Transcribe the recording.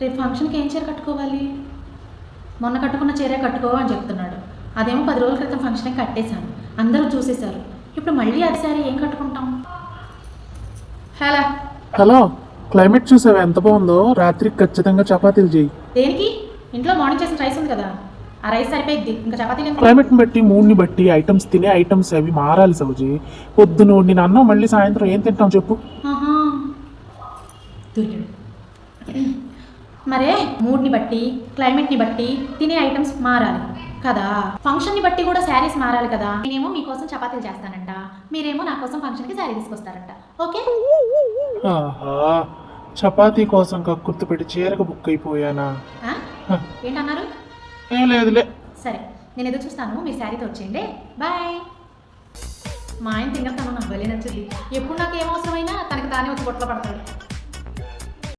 రేపు ఫంక్షన్కి ఏం చీర కట్టుకోవాలి? మొన్న కట్టుకున్న చీరే కట్టుకో అని చెప్తున్నాడు. అదేమో 10 రోజుల క్రితం ఫంక్షన్కి కట్టేశాను, అందరూ చూసేశారు. ఇప్పుడు మళ్ళీ అది సారీ ఏం కట్టుకుంటాం? హలో హలో, క్లైమేట్ చూసావా ఎంత బాగుందో? రాత్రికి ఖచ్చితంగా చపాతీలు చేయి. దేనికి? ఇంట్లో మార్నింగ్ చేసిన రైస్ ఉంది కదా, ఆ రైస్ సరిపోయిద్ది, ఇంకా చపాతీలు ఎందుకు? క్లైమేట్ని బట్టి మూడ్ని బట్టి ఐటమ్స్ తినే ఐటమ్స్ అవి మారాలి సౌజీ. పొద్దున నేను అన్నం మళ్ళీ సాయంత్రం ఏం తింటాం చెప్పు? ఆహా, దొరికాడు. మరే మూడ్ని బట్టి క్లైమేట్ని బట్టి తినే ఐటమ్స్ మారాలి కదా, ఫంక్షన్ని బట్టి కూడా శారీస్ మారాలి కదా. నేనేమో మీకోసం చపాతీలు చేస్తానంట, మీరేమో నా కోసం ఫంక్షన్కి శారీ తీసుకొస్తారంట. ఓకే? ఆహా, చపాతీ కోసం కక్కుర్తి పెట్టి చీరకు బుక్ అయిపోయానా? ఏంటన్నారు? ఏం లేదులే. సరే, నేను ఎదురు చూస్తాను, మీరు శారీతో వచ్చేయండి. బాయ్. మా ఆయన తింగతాను నాకు వెళ్ళి నచ్చింది. ఎప్పుడు నాకు ఏం అవసరమైనా తనకి తానే వచ్చి బొట్లో పడతాడు.